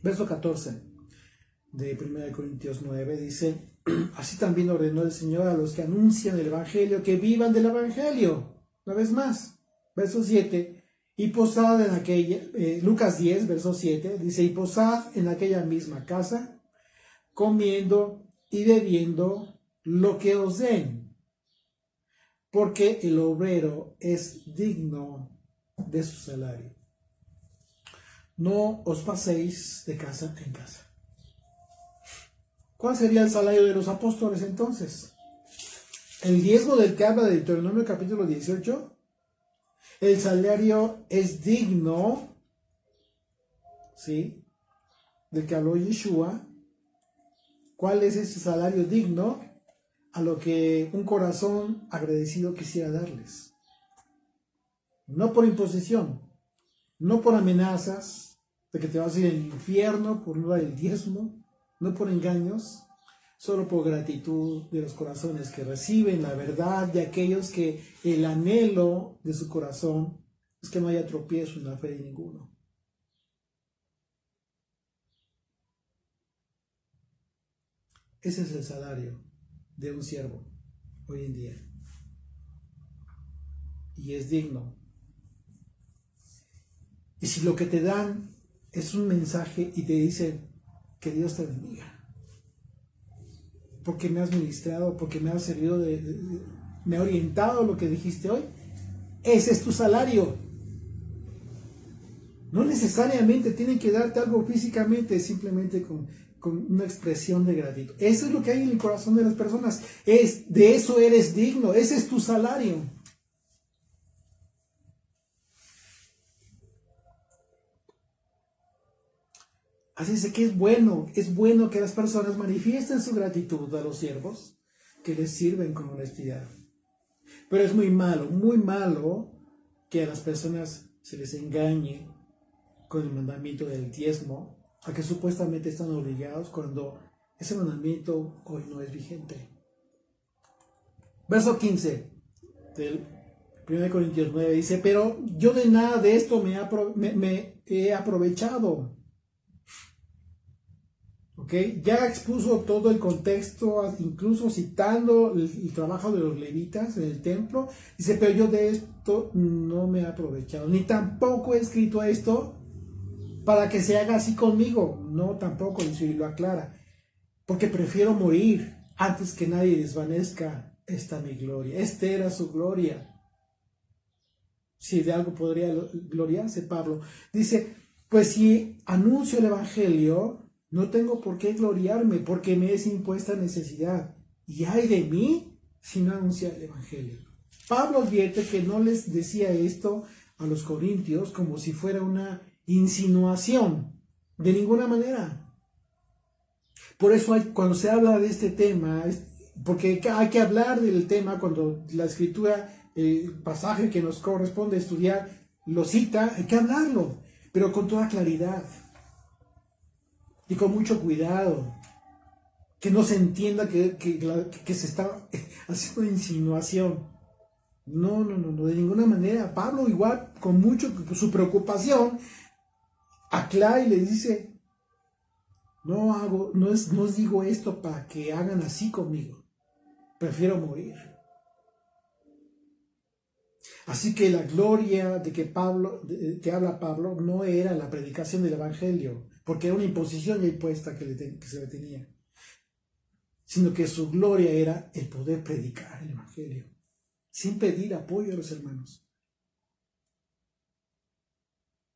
Verso 14 de 1 Corintios 9 dice: así también ordenó el Señor a los que anuncian el Evangelio que vivan del Evangelio. Una vez más, verso 7, y posad en aquella, Lucas 10, verso 7, dice: y posad en aquella misma casa, comiendo y bebiendo lo que os den, porque el obrero es digno de su salario. No os paséis de casa en casa. ¿Cuál sería el salario de los apóstoles entonces? El diezmo del que habla de Deuteronomio capítulo 18. El salario es digno, ¿sí?, del que habló Yeshua. ¿Cuál es ese salario digno? A lo que un corazón agradecido quisiera darles. No por imposición, no por amenazas de que te vas a ir al infierno por no dar el diezmo, no por engaños, solo por gratitud de los corazones que reciben la verdad, de aquellos que el anhelo de su corazón es que no haya tropiezo en la fe de ninguno. Ese es el salario de un siervo hoy en día. Y es digno. Y si lo que te dan es un mensaje y te dicen que Dios te bendiga, porque me has ministrado, porque me has servido, me ha orientado lo que dijiste hoy, ese es tu salario. No necesariamente tienen que darte algo físicamente, simplemente con una expresión de gratitud. Eso es lo que hay en el corazón de las personas. De eso eres digno, ese es tu salario. Así es que es bueno que las personas manifiesten su gratitud a los siervos que les sirven con honestidad. Pero es muy malo que a las personas se les engañe con el mandamiento del diezmo, a que supuestamente están obligados cuando ese mandamiento hoy no es vigente. Verso 15 del 1 Corintios 9 dice: pero yo de nada de esto me he aprovechado. ¿Okay? Ya expuso todo el contexto, incluso citando el trabajo de los levitas en el templo. Dice: pero yo de esto no me he aprovechado, ni tampoco he escrito esto para que se haga así conmigo. No, tampoco, y lo aclara. Porque prefiero morir antes que nadie desvanezca esta mi gloria. Esta era su gloria. Si de algo podría gloriarse Pablo. Dice: pues si anuncio el evangelio, no tengo por qué gloriarme, porque me es impuesta necesidad. Y ay de mí si no anuncia el evangelio. Pablo advierte que no les decía esto a los corintios como si fuera una insinuación, de ninguna manera. Por eso cuando se habla de este tema, porque hay que hablar del tema cuando la escritura, el pasaje que nos corresponde estudiar, lo cita, hay que hablarlo, pero con toda claridad y con mucho cuidado, que no se entienda que se está haciendo una insinuación. No, de ninguna manera. Pablo igual, con mucho su preocupación, aclara y le dice: No os digo esto para que hagan así conmigo. Prefiero morir. Así que la gloria de que habla Pablo no era la predicación del Evangelio, porque era una imposición ya impuesta que se le tenía, sino que su gloria era el poder predicar el Evangelio, sin pedir apoyo a los hermanos,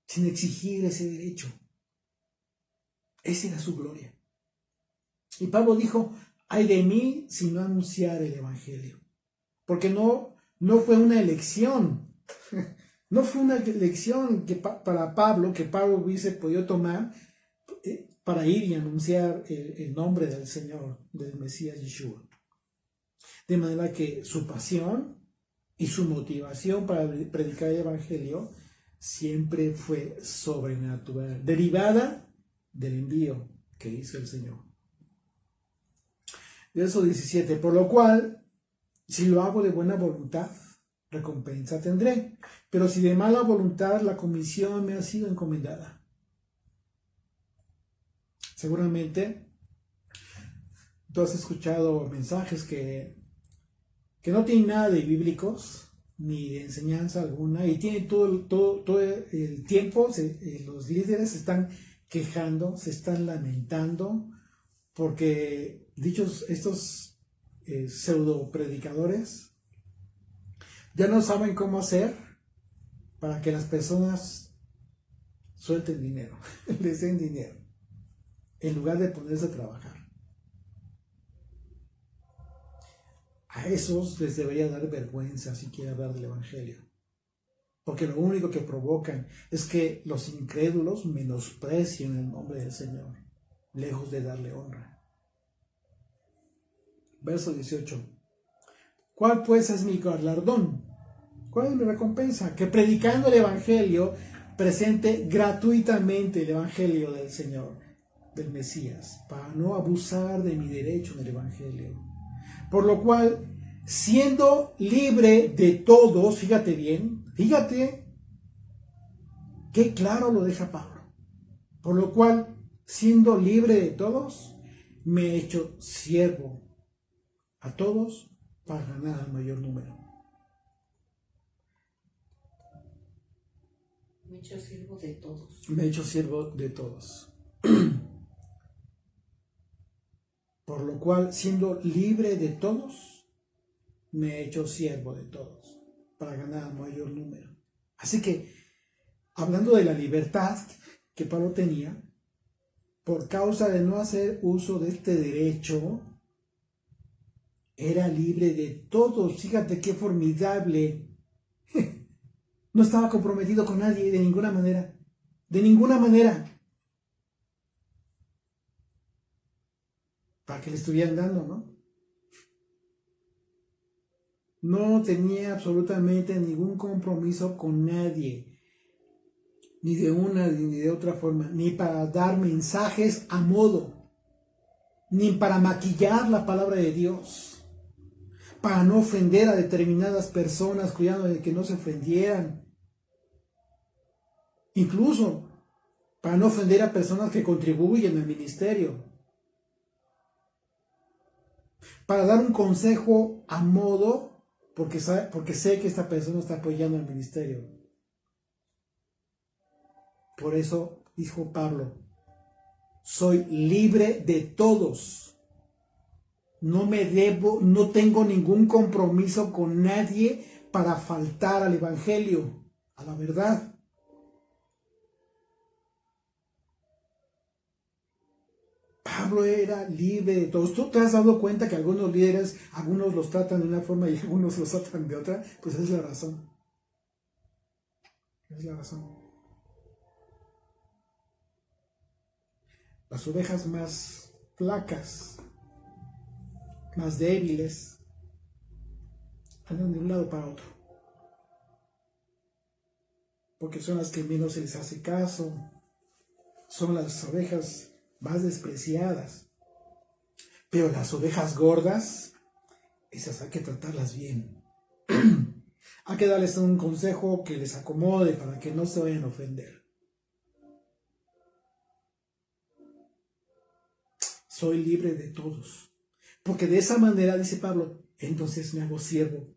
sin exigir ese derecho. Esa era su gloria. Y Pablo dijo, ay de mí si no anunciar el Evangelio, porque no fue una elección. No fue una elección para Pablo, que Pablo hubiese podido tomar para ir y anunciar el nombre del Señor, del Mesías Yeshua. De manera que su pasión y su motivación para predicar el Evangelio siempre fue sobrenatural, derivada del envío que hizo el Señor. Verso 17, por lo cual, si lo hago de buena voluntad, recompensa tendré, pero si de mala voluntad, la comisión me ha sido encomendada. Seguramente tú has escuchado mensajes que no tienen nada de bíblicos ni de enseñanza alguna, y tienen todo el tiempo, los líderes se están quejando, se están lamentando, porque estos pseudo predicadores ya no saben cómo hacer para que las personas suelten dinero, les den dinero, en lugar de ponerse a trabajar. A esos les debería dar vergüenza si quieren hablar del Evangelio, porque lo único que provocan es que los incrédulos menosprecien el nombre del Señor, lejos de darle honra. Verso 18. ¿Cuál pues es mi galardón? ¿Cuál es mi recompensa? Que predicando el Evangelio presente gratuitamente el Evangelio del Señor, del Mesías, para no abusar de mi derecho en el Evangelio. Por lo cual, siendo libre de todos, fíjate bien, fíjate qué claro lo deja Pablo. Por lo cual, siendo libre de todos, me he hecho siervo a todos para ganar al mayor número. Me he hecho siervo de todos. Me he hecho siervo de todos. Por lo cual, siendo libre de todos, me he hecho siervo de todos para ganar al mayor número. Así que, hablando de la libertad que Pablo tenía, por causa de no hacer uso de este derecho, era libre de todos. Fíjate qué formidable. No estaba comprometido con nadie de ninguna manera. De ninguna manera. Para que le estuvieran dando, ¿no? No tenía absolutamente ningún compromiso con nadie. Ni de una ni de otra forma. Ni para dar mensajes a modo. Ni para maquillar la palabra de Dios. Para no ofender a determinadas personas, cuidando de que no se ofendieran. Incluso para no ofender a personas que contribuyen al ministerio. Para dar un consejo a modo, porque sé que esta persona está apoyando al ministerio. Por eso dijo Pablo, soy libre de todos. No tengo ningún compromiso con nadie para faltar al evangelio, a la verdad. Pablo era libre de todos. ¿Tú te has dado cuenta que algunos líderes, algunos los tratan de una forma y algunos los tratan de otra? Pues es la razón. Es la razón. Las ovejas más flacas, más débiles, andan de un lado para otro. Porque son las que menos se les hace caso. Son las ovejas más despreciadas. Pero las ovejas gordas, esas hay que tratarlas bien. Hay que darles un consejo que les acomode para que no se vayan a ofender. soy libre de todos. Porque de esa manera, dice Pablo, entonces me hago siervo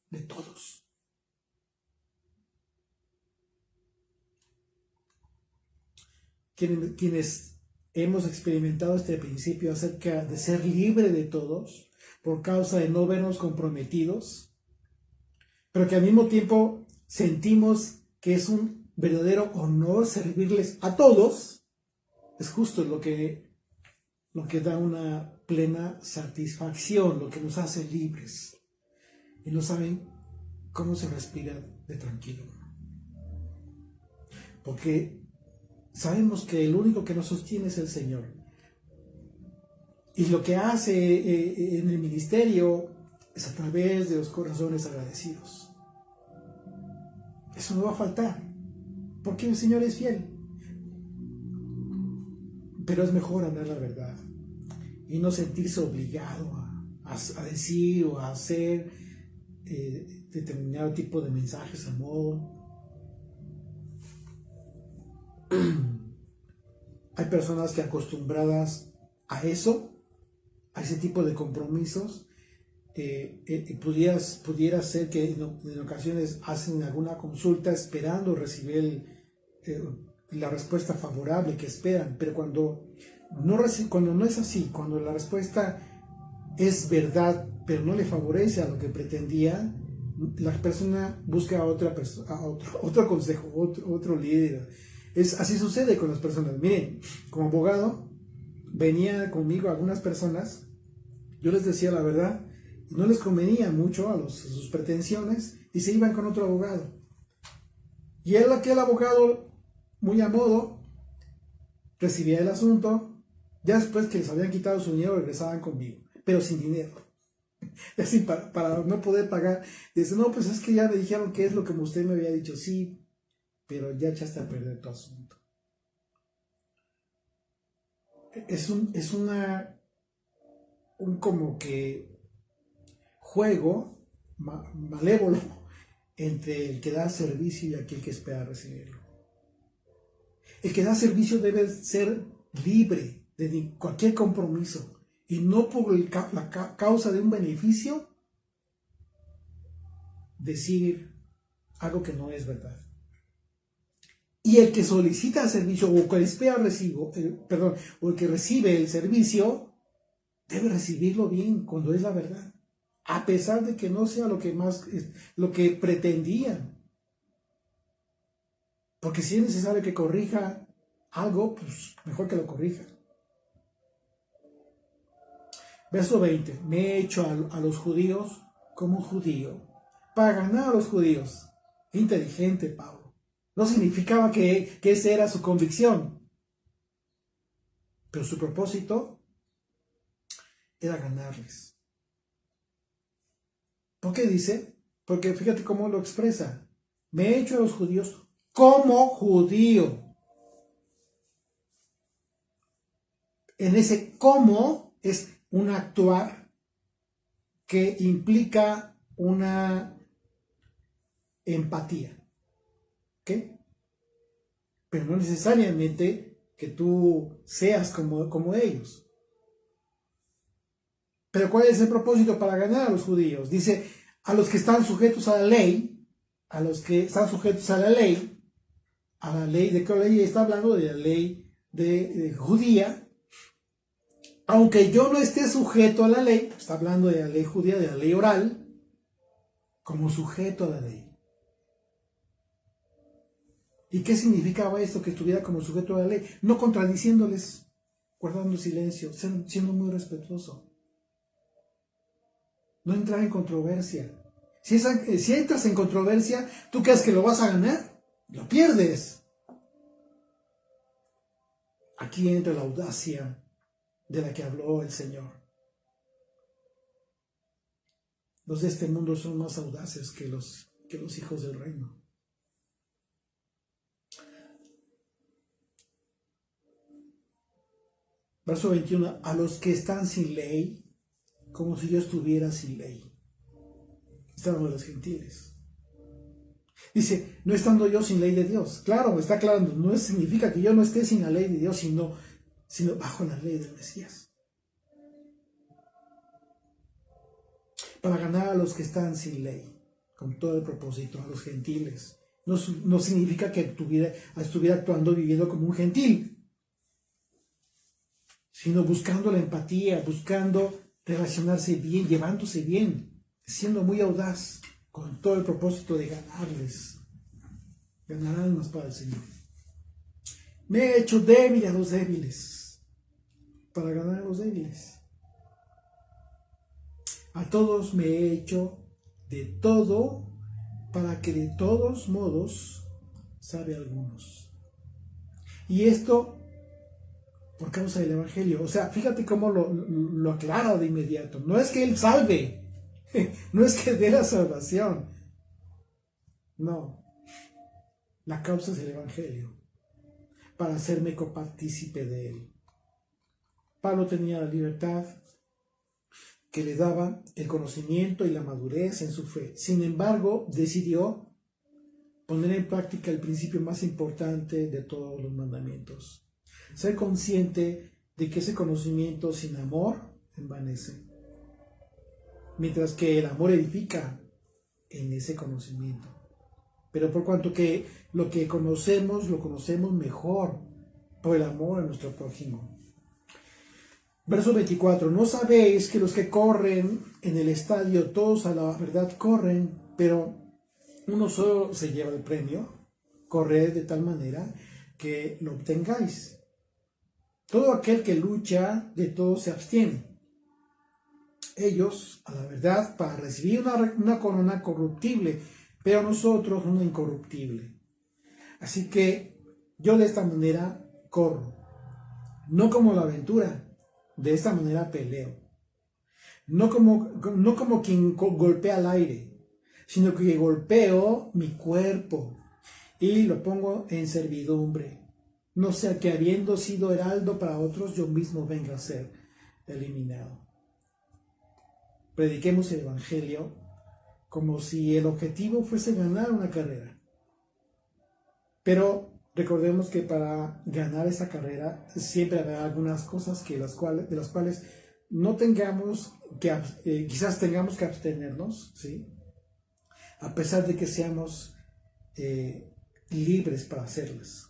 de todos. Quienes hemos experimentado este principio acerca de ser libre de todos por causa de no vernos comprometidos, pero que al mismo tiempo sentimos que es un verdadero honor servirles a todos, es justo lo que da una plena satisfacción, lo que nos hace libres. Y no saben cómo se respira de tranquilo. Porque sabemos que el único que nos sostiene es el Señor. Y lo que hace en el ministerio es a través de los corazones agradecidos. Eso no va a faltar, porque el Señor es fiel. Pero es mejor hablar la verdad y no sentirse obligado a decir o a hacer determinado tipo de mensajes a modo. Hay personas que acostumbradas a eso, a ese tipo de compromisos, pudiera ser que en ocasiones hacen alguna consulta esperando recibir la respuesta favorable que esperan, pero cuando no es así, cuando la respuesta es verdad, pero no le favorece a lo que pretendía, la persona busca a otra persona, otro consejo, otro líder. Así sucede con las personas. Miren, como abogado, venía conmigo algunas personas, yo les decía la verdad, no les convenía mucho a sus pretensiones y se iban con otro abogado. Y aquel abogado, muy a modo, recibía el asunto, ya después que les habían quitado su dinero regresaban conmigo, pero sin dinero. Así para no poder pagar. Dice, no, pues es que ya me dijeron que es lo que usted me había dicho. Sí, pero ya echaste a perder tu asunto. Es un como que juego malévolo entre el que da servicio y aquel que espera recibirlo. El que da servicio debe ser libre de cualquier compromiso y no por la causa de un beneficio decir algo que no es verdad. Y el que solicita el servicio o que espera o el que recibe el servicio debe recibirlo bien cuando es la verdad, a pesar de que no sea lo que pretendían. Porque si es necesario que corrija algo, pues mejor que lo corrija. Verso 20. Me he hecho a los judíos como un judío para ganar a los judíos. Inteligente, Pablo. No significaba que esa era su convicción, pero su propósito era ganarles. ¿Por qué dice? Porque fíjate cómo lo expresa. Me he hecho a los judíos como judío. En ese como es un actuar que implica una empatía. ¿Ok? Pero no necesariamente que tú seas como ellos. Pero ¿cuál es el propósito para ganar a los judíos? Dice, a los que están sujetos a la ley, a los que están sujetos a la ley, ¿de qué ley está hablando? De la ley de judía. Aunque yo no esté sujeto a la ley, está hablando de la ley judía, de la ley oral, como sujeto a la ley. ¿Y qué significaba esto, que estuviera como sujeto a la ley? No contradiciéndoles, guardando silencio, siendo muy respetuoso. No entrar en controversia. Si entras en controversia, ¿tú crees que lo vas a ganar? Lo pierdes. Aquí entra la audacia de la que habló el Señor. Los de este mundo son más audaces que los hijos del reino. Verso 21, a los que están sin ley, como si yo estuviera sin ley. Están los gentiles. Dice, no estando yo sin ley de Dios. Claro, está aclarando, no significa que yo no esté sin la ley de Dios, sino sino bajo la ley del Mesías. Para ganar a los que están sin ley, con todo el propósito, a los gentiles. No significa que estuviera actuando, viviendo como un gentil, sino buscando la empatía, buscando relacionarse bien, llevándose bien, siendo muy audaz, con todo el propósito de ganar almas para el Señor. Me he hecho débil a los débiles, para ganar a los débiles. A todos me he hecho de todo, para que de todos modos salve a algunos. Y esto por causa del Evangelio. O sea, fíjate cómo lo aclara de inmediato. No es que Él salve, no es que dé la salvación. No, la causa es el Evangelio, para hacerme copartícipe de Él. Pablo tenía la libertad que le daba el conocimiento y la madurez en su fe. Sin embargo, decidió poner en práctica el principio más importante de todos los mandamientos. Ser consciente de que ese conocimiento sin amor envanece, mientras que el amor edifica en ese conocimiento. Pero por cuanto que lo que conocemos, lo conocemos mejor por el amor a nuestro prójimo. Verso 24, ¿no sabéis que los que corren en el estadio, todos a la verdad corren, pero uno solo se lleva el premio? Corred de tal manera que lo obtengáis. Todo aquel que lucha, de todo se abstiene. Ellos, a la verdad, para recibir una corona corruptible, pero nosotros una incorruptible. Así que yo de esta manera corro, no como la aventura, de esta manera peleo. No como quien golpea al aire, sino que golpeo mi cuerpo y lo pongo en servidumbre. No sea que habiendo sido heraldo para otros, yo mismo venga a ser eliminado. Prediquemos el Evangelio como si el objetivo fuese ganar una carrera. Pero recordemos que para ganar esa carrera siempre habrá algunas cosas de las cuales no tengamos que, quizás tengamos que abstenernos, ¿sí? A pesar de que seamos libres para hacerlas.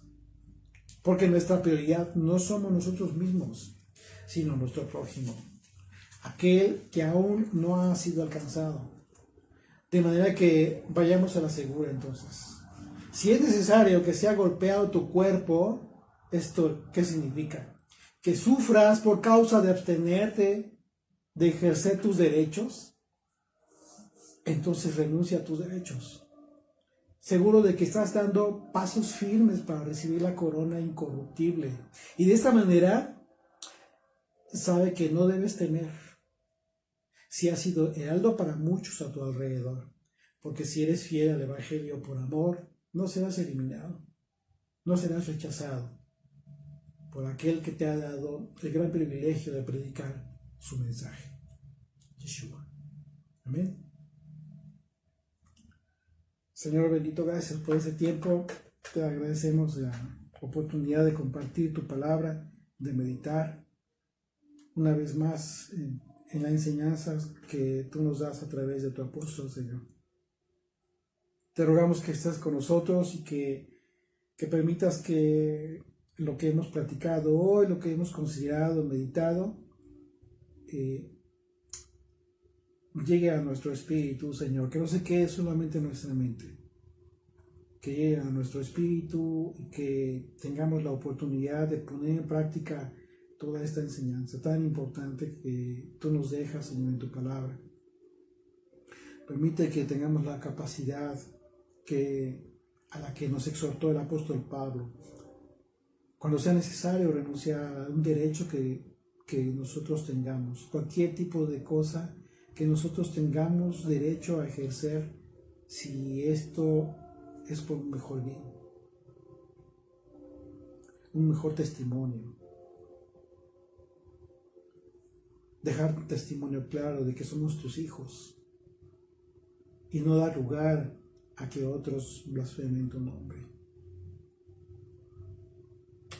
Porque nuestra prioridad no somos nosotros mismos, sino nuestro prójimo, aquel que aún no ha sido alcanzado. De manera que vayamos a la segura entonces. Si es necesario que sea golpeado tu cuerpo, ¿esto qué significa? Que sufras por causa de abstenerte de ejercer tus derechos, entonces renuncia a tus derechos. Seguro de que estás dando pasos firmes para recibir la corona incorruptible. Y de esta manera, sabe que no debes temer si has sido heraldo para muchos a tu alrededor. Porque si eres fiel al Evangelio por amor, no serás eliminado, no serás rechazado por aquel que te ha dado el gran privilegio de predicar su mensaje. Yeshua. Amén. Señor bendito, gracias por ese tiempo. Te agradecemos la oportunidad de compartir tu palabra, de meditar una vez más en las enseñanzas que tú nos das a través de tu apóstol, Señor. Te rogamos que estés con nosotros y que permitas que lo que hemos platicado hoy, lo que hemos considerado, meditado, llegue a nuestro espíritu, Señor, que no se quede solamente en nuestra mente, que llegue a nuestro espíritu y que tengamos la oportunidad de poner en práctica toda esta enseñanza tan importante que tú nos dejas, Señor, en tu palabra. Permite que tengamos la capacidad a la que nos exhortó el apóstol Pablo. Cuando sea necesario renunciar a un derecho que nosotros tengamos, cualquier tipo de cosa que nosotros tengamos derecho a ejercer, si esto es por un mejor bien, un mejor testimonio. Dejar testimonio claro de que somos tus hijos y no dar lugar a que otros blasfemen tu nombre.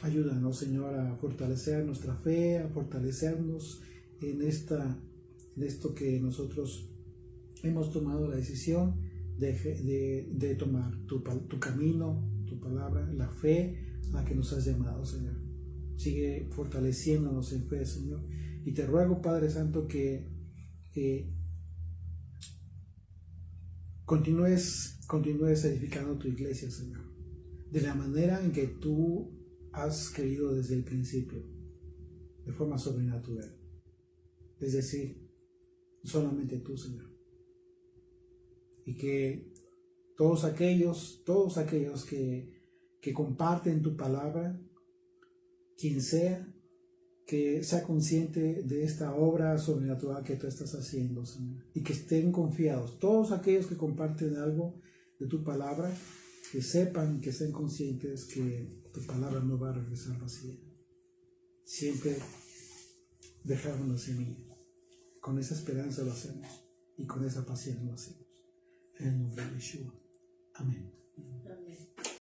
Ayúdanos, Señor, a fortalecer nuestra fe, a fortalecernos en esto que nosotros hemos tomado la decisión de tomar tu camino, tu palabra, la fe a la que nos has llamado, Señor. Sigue fortaleciéndonos en fe, Señor. Y te ruego, Padre Santo, que continúes edificando tu iglesia, Señor, de la manera en que tú has querido desde el principio, de forma sobrenatural. Es decir, solamente tú, Señor. Y que todos aquellos que comparten tu palabra, quien sea, que sea consciente de esta obra sobrenatural que tú estás haciendo, Señor, y que estén confiados. Todos aquellos que comparten algo de tu palabra, que sepan, que estén conscientes que tu palabra no va a regresar vacía. Siempre dejar una semilla. Con esa esperanza lo hacemos y con esa paciencia lo hacemos. En el nombre de Yeshua. Amén.